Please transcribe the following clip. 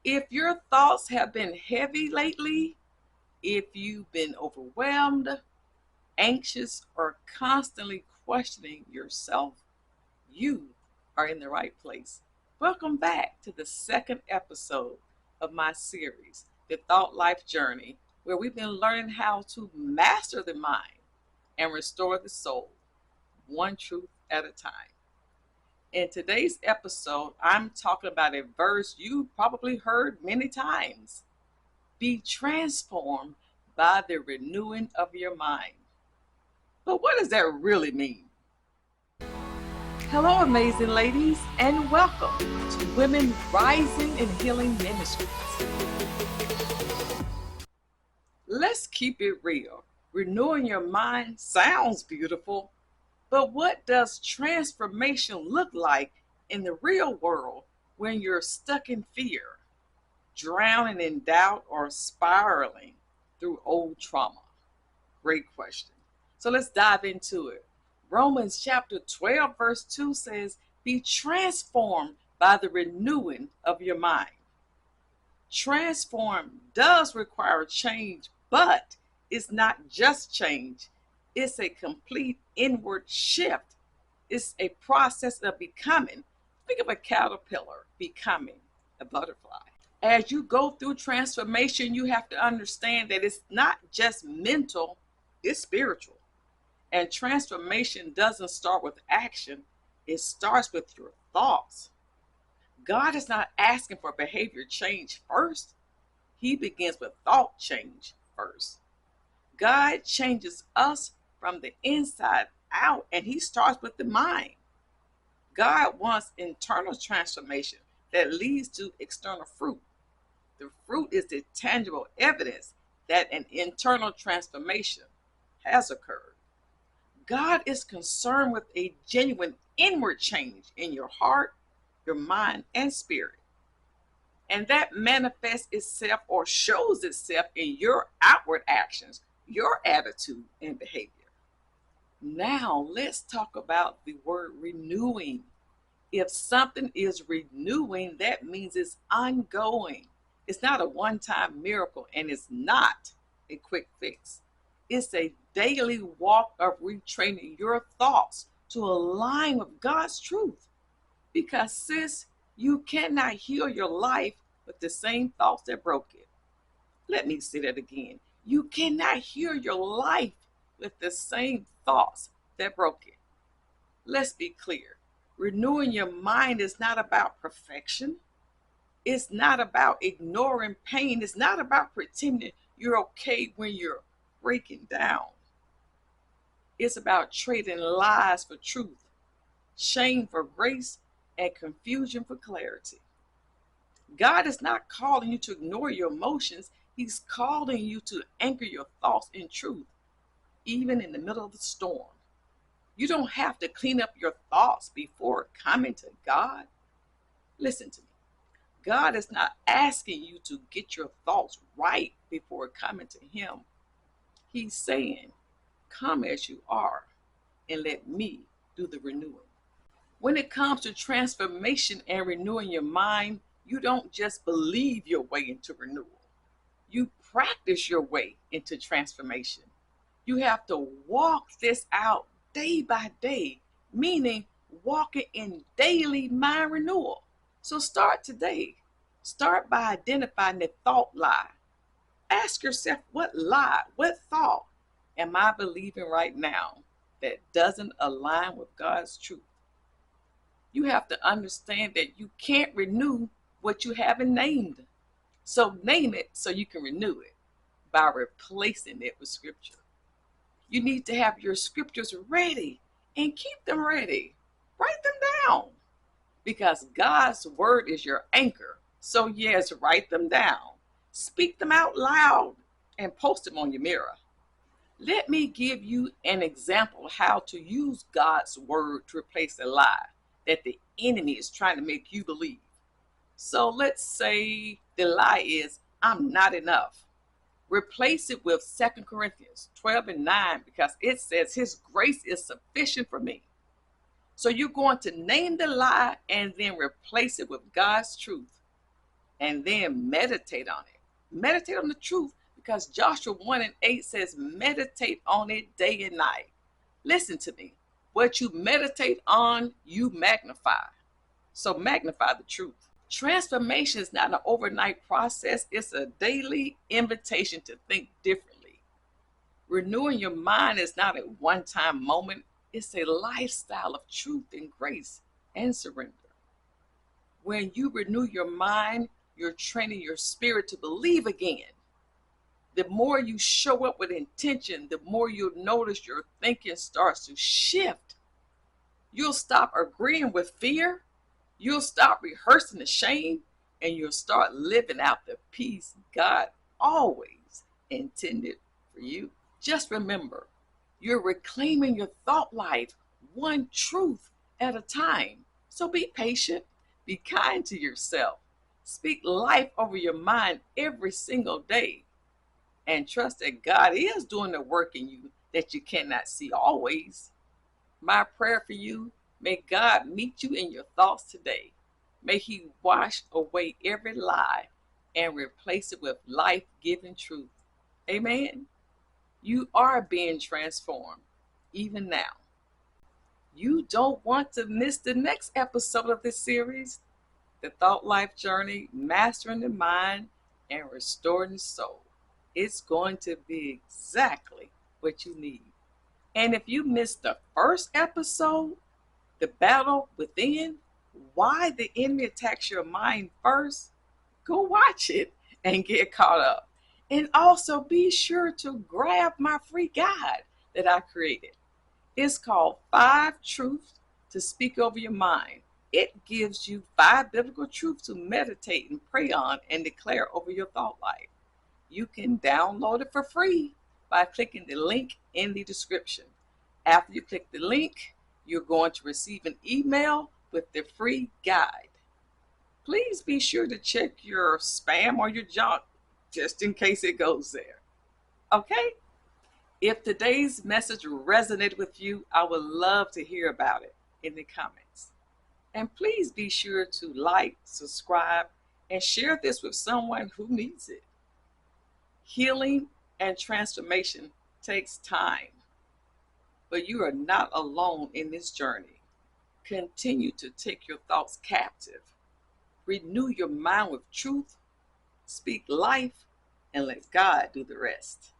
If your thoughts have been heavy lately, if you've been overwhelmed, anxious, or constantly questioning yourself, you are in the right place. Welcome back to the second episode of my series, The Thought Life Journey, where we've been learning how to master the mind and restore the soul, one truth at a time. In today's episode, I'm talking about a verse you probably heard many times. Be transformed by the renewing of your mind. But what does that really mean? Hello, amazing ladies, and welcome to Women Rising and Healing Ministries. Let's keep it real. Renewing your mind sounds beautiful, but what does transformation look like in the real world when you're stuck in fear, drowning in doubt, or spiraling through old trauma? Great question. So let's dive into it. Romans chapter 12, verse 2 says, be transformed by the renewing of your mind. Transform does require change, but it's not just change. It's a complete inward shift. It's a process of becoming. Think of a caterpillar becoming a butterfly. As you go through transformation, you have to understand that it's not just mental, it's spiritual. And transformation doesn't start with action, it starts with your thoughts. God is not asking for behavior change first. He begins with thought change first. God changes us from the inside out, and he starts with the mind. God wants internal transformation that leads to external fruit. The fruit is the tangible evidence that an internal transformation has occurred. God is concerned with a genuine inward change in your heart, your mind, and spirit. And that manifests itself or shows itself in your outward actions, your attitude and behavior. Now, let's talk about the word renewing. If something is renewing, that means it's ongoing. It's not a one-time miracle, and it's not a quick fix. It's a daily walk of retraining your thoughts to align with God's truth. Because, sis, you cannot heal your life with the same thoughts that broke it. Let me say that again. You cannot heal your life with the same thoughts that broke it. Let's be clear. Renewing your mind is not about perfection. It's not about ignoring pain. It's not about pretending you're okay when you're breaking down. It's about trading lies for truth, shame for grace, and confusion for clarity. God is not calling you to ignore your emotions. He's calling you to anchor your thoughts in truth, even in the middle of the storm. You don't have to clean up your thoughts before coming to God. Listen to me. God is not asking you to get your thoughts right before coming to him. He's saying, come as you are and let me do the renewing. When it comes to transformation and renewing your mind, you don't just believe your way into renewal. You practice your way into transformation. You have to walk this out day by day, meaning walking in daily mind renewal. So start today. Start by identifying the thought lie. Ask yourself, what lie, what thought am I believing right now that doesn't align with God's truth? You have to understand that you can't renew what you haven't named. So name it so you can renew it by replacing it with scripture. You need to have your scriptures ready and keep them ready. Write them down because God's word is your anchor. So yes, write them down. Speak them out loud and post them on your mirror. Let me give you an example of how to use God's word to replace a lie that the enemy is trying to make you believe. So let's say the lie is, I'm not enough. Replace it with 2 Corinthians 12:9 because it says his grace is sufficient for me. So you're going to name the lie and then replace it with God's truth. and then meditate on it. Meditate on the truth, because Joshua 1:8 says, meditate on it day and night. Listen to me. What you meditate on, you magnify. So magnify the truth. Transformation is not an overnight process, it's a daily invitation to think differently. Renewing your mind is not a one time moment, it's a lifestyle of truth and grace and surrender. When you renew your mind, you're training your spirit to believe again. The more you show up with intention, the more you'll notice your thinking starts to shift. You'll stop agreeing with fear, you'll stop rehearsing the shame, and you'll start living out the peace God always intended for you. Just remember, you're reclaiming your thought life one truth at a time. So be patient, be kind to yourself, speak life over your mind every single day, and trust that God is doing the work in you that you cannot see always. My prayer for you, may God meet you in your thoughts today. May He wash away every lie and replace it with life-giving truth. Amen. You are being transformed even now. You don't want to miss the next episode of this series, The Thought Life Journey, Mastering the Mind and Restoring the Soul. It's going to be exactly what you need. And if you missed the first episode, The Battle Within, Why the Enemy Attacks Your Mind First, go watch it and get caught up. And also be sure to grab my free guide that I created. It's called 5 Truths to Speak Over Your Mind. It gives you 5 biblical truths to meditate and pray on and declare over your thought life. You can download it for free by clicking the link in the description. After you click the link, you're going to receive an email with the free guide. Please be sure to check your spam or your junk just in case it goes there. Okay? If today's message resonated with you, I would love to hear about it in the comments. And please be sure to like, subscribe, and share this with someone who needs it. Healing and transformation takes time, but you are not alone in this journey. Continue to take your thoughts captive. Renew your mind with truth, speak life, and let God do the rest.